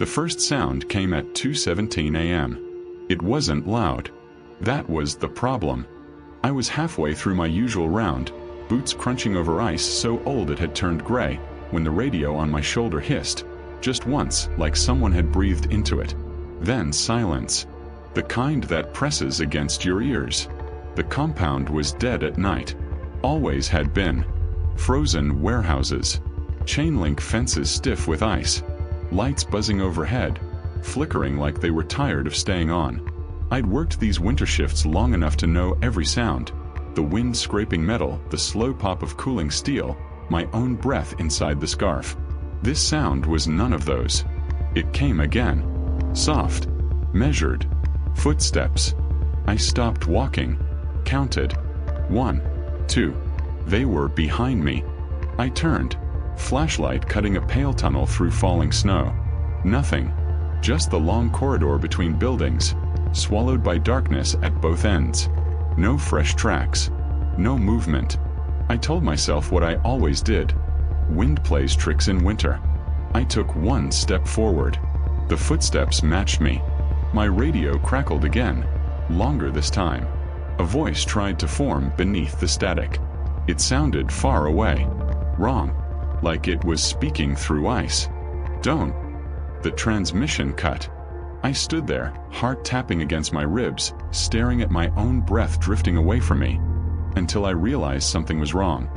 The first sound came at 2:17 a.m. It wasn't loud. That was the problem. I was halfway through my usual round, boots crunching over ice so old it had turned gray, when the radio on my shoulder hissed, just once, like someone had breathed into it. Then silence. The kind that presses against your ears. The compound was dead at night. Always had been. Frozen warehouses. Chain-link fences stiff with ice. Lights buzzing overhead, flickering like they were tired of staying on. I'd worked these winter shifts long enough to know every sound. The wind scraping metal, the slow pop of cooling steel, my own breath inside the scarf. This sound was none of those. It came again. Soft. Measured. Footsteps. I stopped walking. Counted. 1, 2. They were behind me. I turned. Flashlight cutting a pale tunnel through falling snow. Nothing. Just the long corridor between buildings, swallowed by darkness at both ends. No fresh tracks. No movement. I told myself what I always did. Wind plays tricks in winter. I took one step forward. The footsteps matched me. My radio crackled again, longer this time. A voice tried to form beneath the static. It sounded far away. Wrong. Like it was speaking through ice. Don't. The transmission cut. I stood there, heart tapping against my ribs, staring at my own breath drifting away from me, until I realized something was wrong.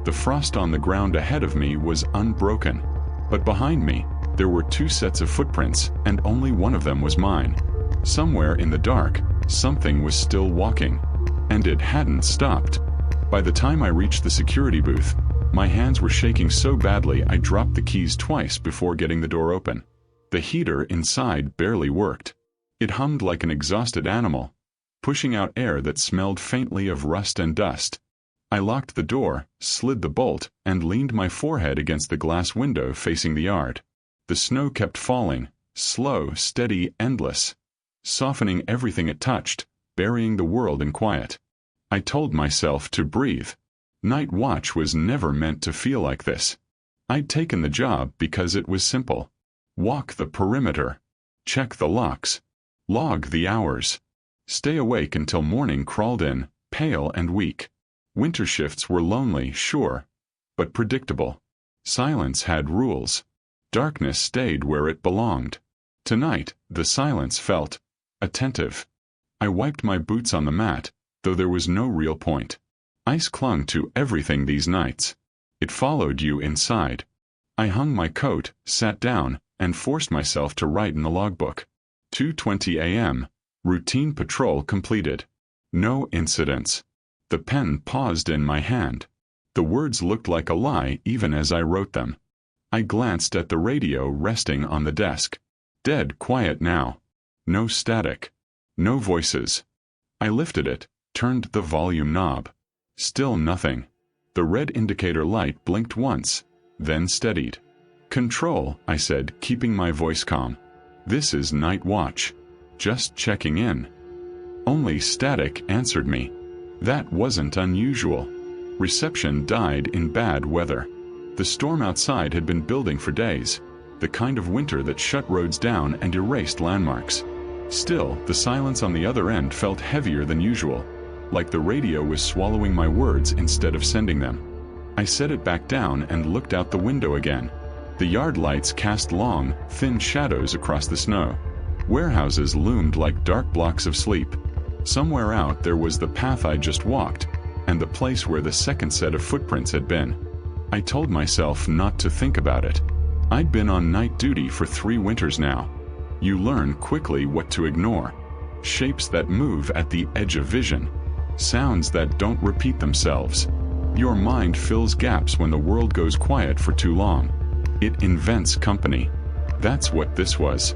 The frost on the ground ahead of me was unbroken, but behind me, there were 2 sets of footprints, and only one of them was mine. Somewhere in the dark, something was still walking, and it hadn't stopped. By the time I reached the security booth, my hands were shaking so badly I dropped the keys twice before getting the door open. The heater inside barely worked. It hummed like an exhausted animal, pushing out air that smelled faintly of rust and dust. I locked the door, slid the bolt, and leaned my forehead against the glass window facing the yard. The snow kept falling, slow, steady, endless, softening everything it touched, burying the world in quiet. I told myself to breathe. Night watch was never meant to feel like this. I'd taken the job because it was simple. Walk the perimeter. Check the locks. Log the hours. Stay awake until morning crawled in, pale and weak. Winter shifts were lonely, sure, but predictable. Silence had rules. Darkness stayed where it belonged. Tonight, the silence felt attentive. I wiped my boots on the mat, though there was no real point. Ice clung to everything these nights. It followed you inside. I hung my coat, sat down, and forced myself to write in the logbook. 2:20 a.m. Routine patrol completed. No incidents. The pen paused in my hand. The words looked like a lie even as I wrote them. I glanced at the radio resting on the desk. Dead quiet now. No static. No voices. I lifted it, turned the volume knob. Still nothing. The red indicator light blinked once, then steadied. "Control," I said, keeping my voice calm. "This is Night Watch. Just checking in." Only static answered me. That wasn't unusual. Reception died in bad weather. The storm outside had been building for days, the kind of winter that shut roads down and erased landmarks. Still, the silence on the other end felt heavier than usual, like the radio was swallowing my words instead of sending them. I set it back down and looked out the window again. The yard lights cast long, thin shadows across the snow. Warehouses loomed like dark blocks of sleep. Somewhere out there was the path I just walked, and the place where the second set of footprints had been. I told myself not to think about it. I'd been on night duty for 3 winters now. You learn quickly what to ignore. Shapes that move at the edge of vision. Sounds that don't repeat themselves. Your mind fills gaps when the world goes quiet for too long. It invents company. That's what this was.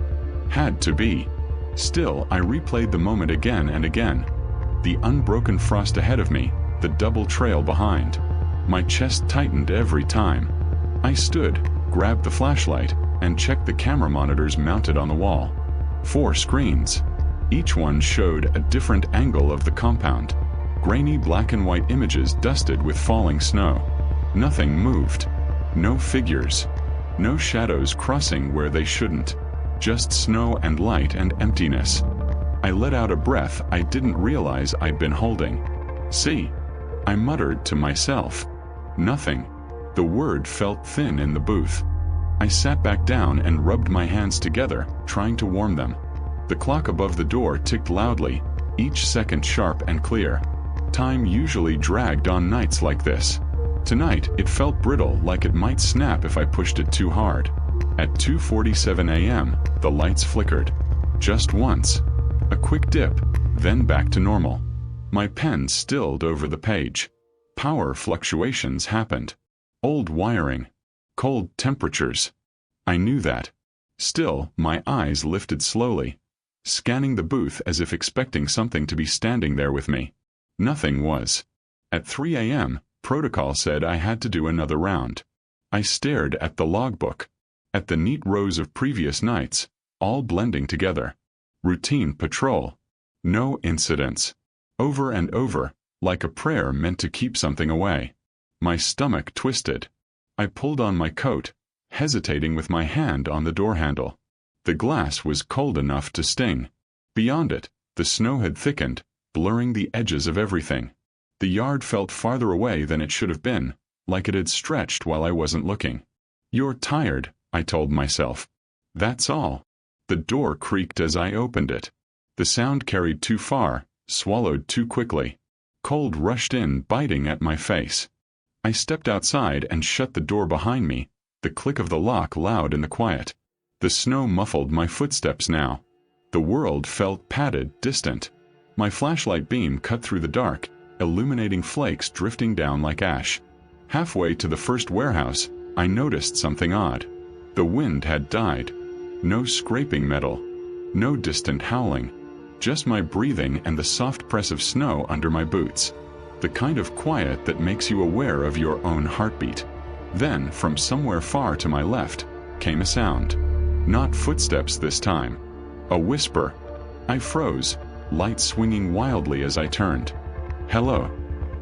Had to be. Still, I replayed the moment again and again. The unbroken frost ahead of me, the double trail behind. My chest tightened every time. I stood, grabbed the flashlight, and checked the camera monitors mounted on the wall. 4 screens. Each one showed a different angle of the compound. Grainy black and white images dusted with falling snow. Nothing moved. No figures. No shadows crossing where they shouldn't. Just snow and light and emptiness. I let out a breath I didn't realize I'd been holding. "See?" I muttered to myself. Nothing. The word felt thin in the booth. I sat back down and rubbed my hands together, trying to warm them. The clock above the door ticked loudly, each second sharp and clear. Time usually dragged on nights like this. Tonight, it felt brittle, like it might snap if I pushed it too hard. At 2:47 a.m., the lights flickered. Just once. A quick dip, then back to normal. My pen stilled over the page. Power fluctuations happened. Old wiring. Cold temperatures. I knew that. Still, my eyes lifted slowly, scanning the booth as if expecting something to be standing there with me. Nothing was. At 3 a.m., protocol said I had to do another round. I stared at the logbook, at the neat rows of previous nights, all blending together. Routine patrol. No incidents. Over and over, like a prayer meant to keep something away. My stomach twisted. I pulled on my coat, hesitating with my hand on the door handle. The glass was cold enough to sting. Beyond it, the snow had thickened, blurring the edges of everything. The yard felt farther away than it should have been, like it had stretched while I wasn't looking. "You're tired," I told myself. "That's all." The door creaked as I opened it. The sound carried too far, swallowed too quickly. Cold rushed in, biting at my face. I stepped outside and shut the door behind me, the click of the lock loud in the quiet. The snow muffled my footsteps now. The world felt padded, distant. My flashlight beam cut through the dark, illuminating flakes drifting down like ash. Halfway to the first warehouse, I noticed something odd. The wind had died. No scraping metal. No distant howling. Just my breathing and the soft press of snow under my boots. The kind of quiet that makes you aware of your own heartbeat. Then, from somewhere far to my left, came a sound. Not footsteps this time. A whisper. I froze, light swinging wildly as I turned. "Hello."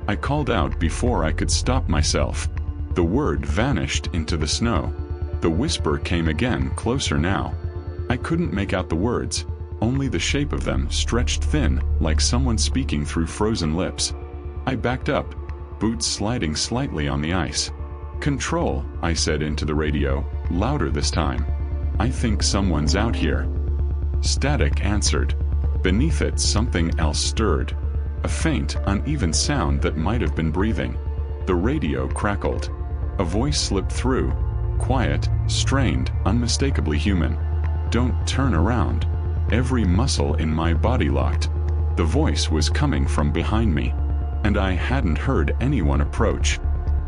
I called out before I could stop myself. The word vanished into the snow. The whisper came again, closer now. I couldn't make out the words, only the shape of them stretched thin, like someone speaking through frozen lips. I backed up, boots sliding slightly on the ice. "Control," I said into the radio, louder this time. "I think someone's out here." Static answered. Beneath it, something else stirred. A faint, uneven sound that might have been breathing. The radio crackled. A voice slipped through. Quiet, strained, unmistakably human. "Don't turn around." Every muscle in my body locked. The voice was coming from behind me, and I hadn't heard anyone approach.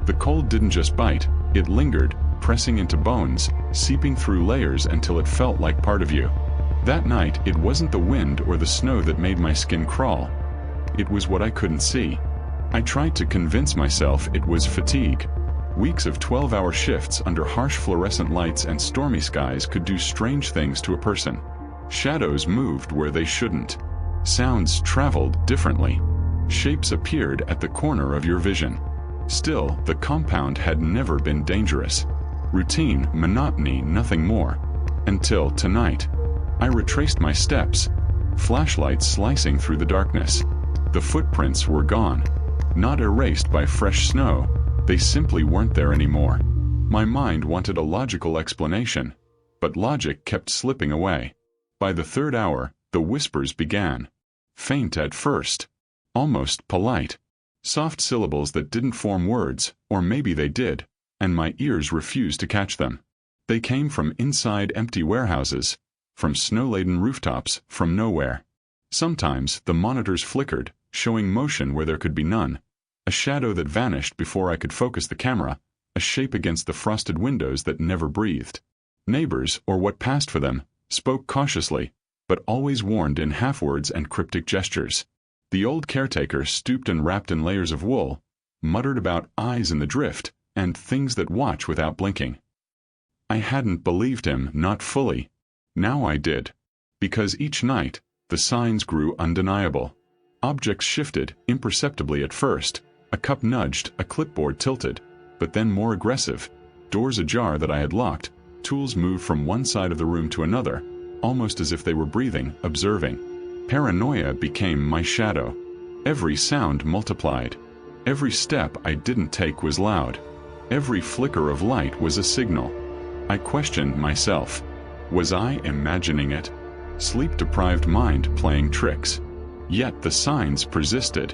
The cold didn't just bite, it lingered, pressing into bones, seeping through layers until it felt like part of you. That night, it wasn't the wind or the snow that made my skin crawl. It was what I couldn't see. I tried to convince myself it was fatigue. Weeks of 12-hour shifts under harsh fluorescent lights and stormy skies could do strange things to a person. Shadows moved where they shouldn't. Sounds traveled differently. Shapes appeared at the corner of your vision. Still, the compound had never been dangerous. Routine, monotony, nothing more. Until tonight. I retraced my steps, flashlight slicing through the darkness. The footprints were gone. Not erased by fresh snow, they simply weren't there anymore. My mind wanted a logical explanation, but logic kept slipping away. By the third hour, the whispers began. Faint at first. Almost polite. Soft syllables that didn't form words, or maybe they did, and my ears refused to catch them. They came from inside empty warehouses, from snow-laden rooftops, from nowhere. Sometimes the monitors flickered, showing motion where there could be none. A shadow that vanished before I could focus the camera, a shape against the frosted windows that never breathed. Neighbors, or what passed for them, spoke cautiously, but always warned in half-words and cryptic gestures. The old caretaker, stooped and wrapped in layers of wool, muttered about eyes in the drift, and things that watch without blinking. I hadn't believed him, not fully. Now I did. Because each night, the signs grew undeniable. Objects shifted, imperceptibly at first. A cup nudged, a clipboard tilted, but then more aggressive. Doors ajar that I had locked, tools moved from one side of the room to another, almost as if they were breathing, observing. Paranoia became my shadow. Every sound multiplied. Every step I didn't take was loud. Every flicker of light was a signal. I questioned myself. Was I imagining it? Sleep-deprived mind playing tricks. Yet the signs persisted.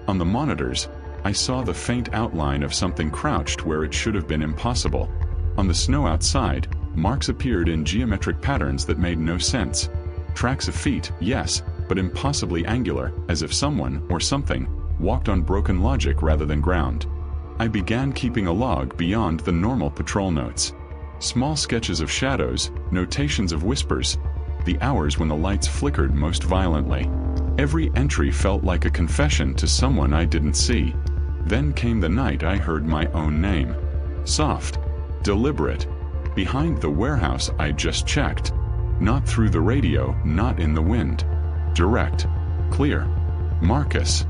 On the monitors, I saw the faint outline of something crouched where it should have been impossible. On the snow outside, marks appeared in geometric patterns that made no sense. Tracks of feet, yes, but impossibly angular, as if someone, or something, walked on broken logic rather than ground. I began keeping a log beyond the normal patrol notes. Small sketches of shadows, notations of whispers, the hours when the lights flickered most violently. Every entry felt like a confession to someone I didn't see. Then came the night I heard my own name. Soft, deliberate, behind the warehouse I just checked. Not through the radio, not in the wind. Direct, clear. Marcus.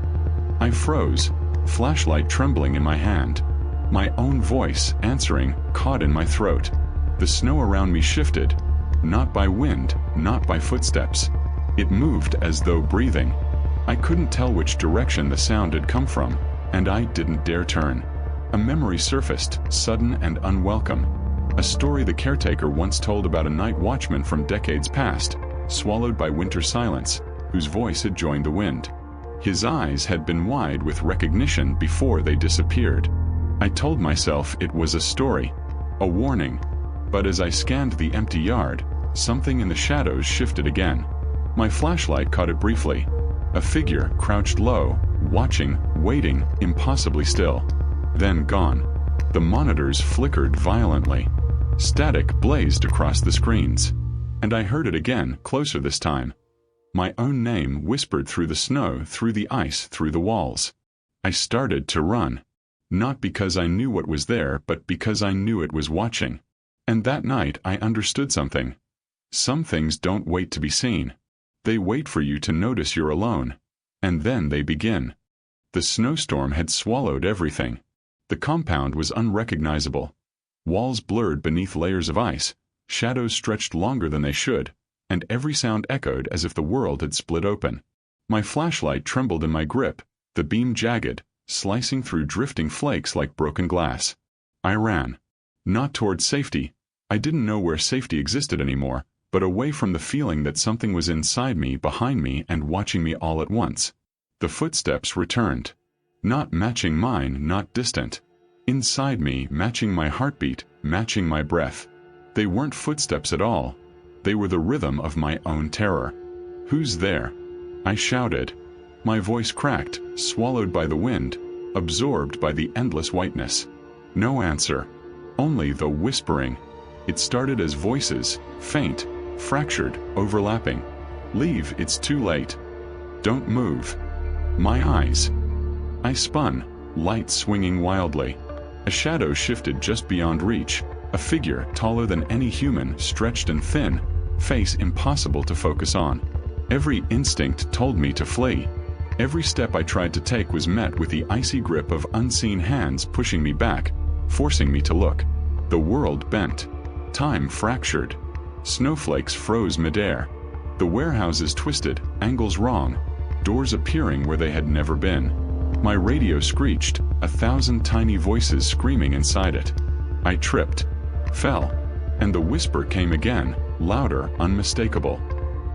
I froze, flashlight trembling in my hand. My own voice, answering, caught in my throat. The snow around me shifted, not by wind, not by footsteps. It moved as though breathing. I couldn't tell which direction the sound had come from, and I didn't dare turn. A memory surfaced, sudden and unwelcome. A story the caretaker once told about a night watchman from decades past, swallowed by winter silence, whose voice had joined the wind. His eyes had been wide with recognition before they disappeared. I told myself it was a story, a warning. But as I scanned the empty yard, something in the shadows shifted again. My flashlight caught it briefly. A figure crouched low, watching, waiting, impossibly still. Then gone. The monitors flickered violently. Static blazed across the screens. And I heard it again, closer this time. My own name whispered through the snow, through the ice, through the walls. I started to run. Not because I knew what was there, but because I knew it was watching. And that night I understood something. Some things don't wait to be seen. They wait for you to notice you're alone. And then they begin. The snowstorm had swallowed everything. The compound was unrecognizable. Walls blurred beneath layers of ice, shadows stretched longer than they should, and every sound echoed as if the world had split open. My flashlight trembled in my grip, the beam jagged, slicing through drifting flakes like broken glass. I ran. Not toward safety. I didn't know where safety existed anymore, but away from the feeling that something was inside me, behind me, and watching me all at once. The footsteps returned. Not matching mine, not distant. Inside me, matching my heartbeat, matching my breath. They weren't footsteps at all. They were the rhythm of my own terror. "Who's there?" I shouted. My voice cracked, swallowed by the wind, absorbed by the endless whiteness. No answer. Only the whispering. It started as voices, faint, fractured, overlapping. "Leave, it's too late. Don't move." My eyes. I spun, light swinging wildly. A shadow shifted just beyond reach, a figure taller than any human, stretched and thin, face impossible to focus on. Every instinct told me to flee. Every step I tried to take was met with the icy grip of unseen hands pushing me back, forcing me to look. The world bent. Time fractured. Snowflakes froze midair. The warehouses twisted, angles wrong, doors appearing where they had never been. My radio screeched, 1,000 tiny voices screaming inside it. I tripped, fell, and the whisper came again, louder, unmistakable.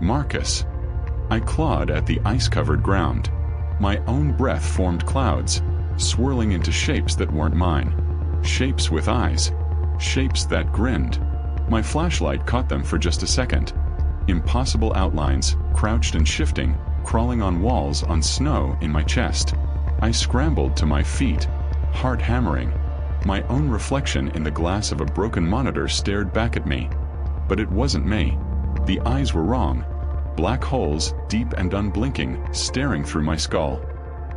"Marcus." I clawed at the ice-covered ground. My own breath formed clouds, swirling into shapes that weren't mine. Shapes with eyes. Shapes that grinned. My flashlight caught them for just a second. Impossible outlines, crouched and shifting, crawling on walls, on snow in my chest. I scrambled to my feet, heart hammering. My own reflection in the glass of a broken monitor stared back at me. But it wasn't me. The eyes were wrong. Black holes, deep and unblinking, staring through my skull.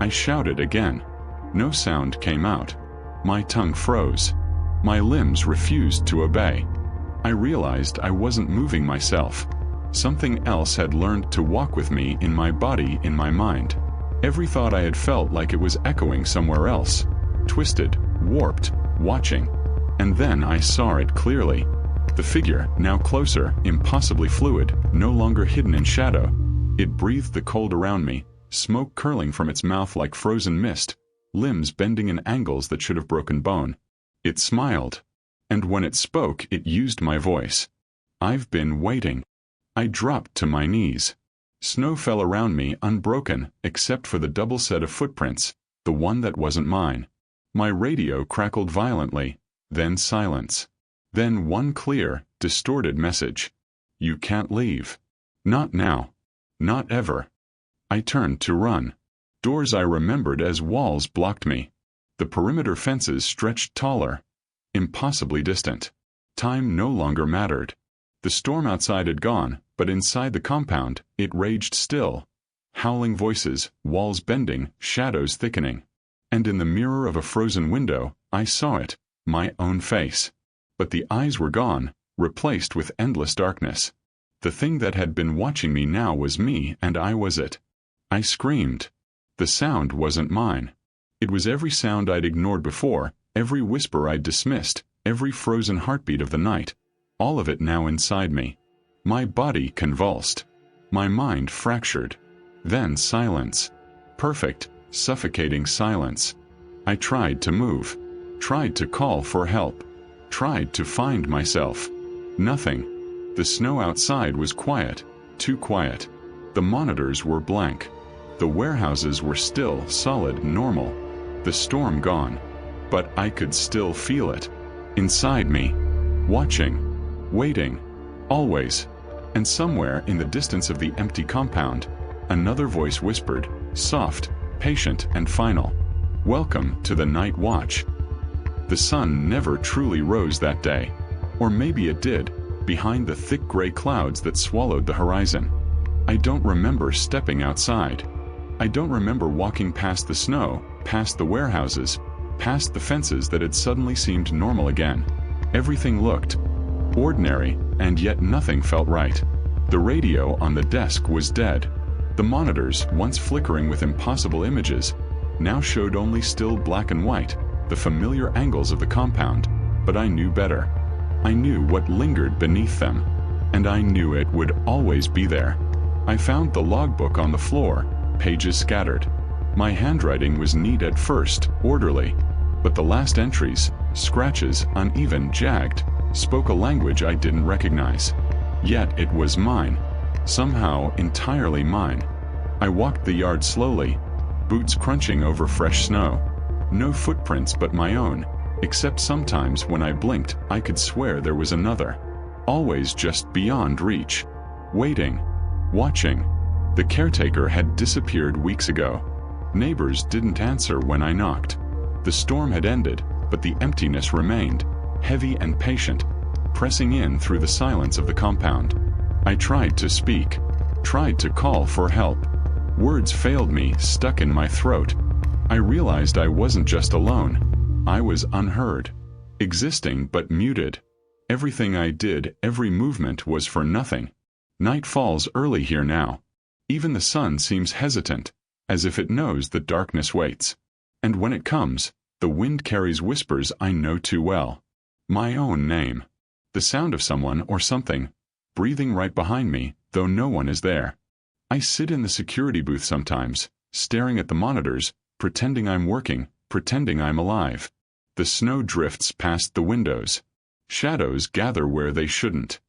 I shouted again. No sound came out. My tongue froze. My limbs refused to obey. I realized I wasn't moving myself. Something else had learned to walk with me in my body, in my mind. Every thought I had felt like it was echoing somewhere else. Twisted, warped, watching. And then I saw it clearly. The figure, now closer, impossibly fluid, no longer hidden in shadow. It breathed the cold around me, smoke curling from its mouth like frozen mist, limbs bending in angles that should have broken bone. It smiled. And when it spoke, it used my voice. "I've been waiting." I dropped to my knees. Snow fell around me unbroken, except for the double set of footprints, the one that wasn't mine. My radio crackled violently, then silence. Then one clear, distorted message. "You can't leave. Not now. Not ever." I turned to run. Doors I remembered as walls blocked me. The perimeter fences stretched taller, impossibly distant. Time no longer mattered. The storm outside had gone, but inside the compound, it raged still. Howling voices, walls bending, shadows thickening. And in the mirror of a frozen window, I saw it, my own face. But the eyes were gone, replaced with endless darkness. The thing that had been watching me now was me, and I was it. I screamed. The sound wasn't mine. It was every sound I'd ignored before, every whisper I'd dismissed, every frozen heartbeat of the night, all of it now inside me. My body convulsed. My mind fractured. Then silence. Perfect, suffocating silence. I tried to move. Tried to call for help. Tried to find myself. Nothing. The snow outside was quiet, too quiet. The monitors were blank. The warehouses were still, solid, normal. The storm gone. But I could still feel it. Inside me. Watching. Waiting. Always. And somewhere in the distance of the empty compound, another voice whispered, soft, patient, and final. "Welcome to the night watch." The sun never truly rose that day. Or maybe it did, behind the thick gray clouds that swallowed the horizon. I don't remember stepping outside. I don't remember walking past the snow, past the warehouses, past the fences that had suddenly seemed normal again. Everything looked ordinary, and yet nothing felt right. The radio on the desk was dead. The monitors, once flickering with impossible images, now showed only still black and white, the familiar angles of the compound, but I knew better. I knew what lingered beneath them, and I knew it would always be there. I found the logbook on the floor, pages scattered. My handwriting was neat at first, orderly, but the last entries, scratches, uneven, jagged, spoke a language I didn't recognize. Yet it was mine. Somehow entirely mine. I walked the yard slowly, boots crunching over fresh snow. No footprints but my own, except sometimes when I blinked I could swear there was another. Always just beyond reach. Waiting. Watching. The caretaker had disappeared weeks ago. Neighbors didn't answer when I knocked. The storm had ended, but the emptiness remained, heavy and patient, pressing in through the silence of the compound. I tried to speak, tried to call for help. Words failed me, stuck in my throat. I realized I wasn't just alone. I was unheard, existing but muted. Everything I did, every movement was for nothing. Night falls early here now. Even the sun seems hesitant, as if it knows the darkness waits. And when it comes, the wind carries whispers I know too well. My own name. The sound of someone or something, breathing right behind me, though no one is there. I sit in the security booth sometimes, staring at the monitors, pretending I'm working, pretending I'm alive. The snow drifts past the windows. Shadows gather where they shouldn't.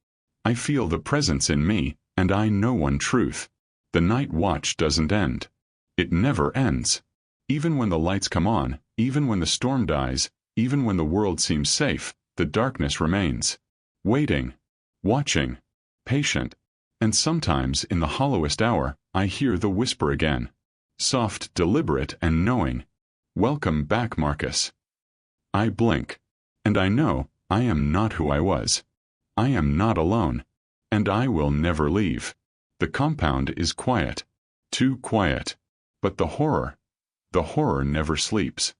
I feel the presence in me, and I know one truth. The night watch doesn't end. It never ends. Even when the lights come on, even when the storm dies, even when the world seems safe, the darkness remains. Waiting. Watching. Patient. And sometimes in the hollowest hour, I hear the whisper again. Soft, deliberate, and knowing. Welcome back, Marcus. I blink. And I know I am not who I was. I am not alone. And I will never leave. The compound is quiet. Too quiet. But the horror never sleeps.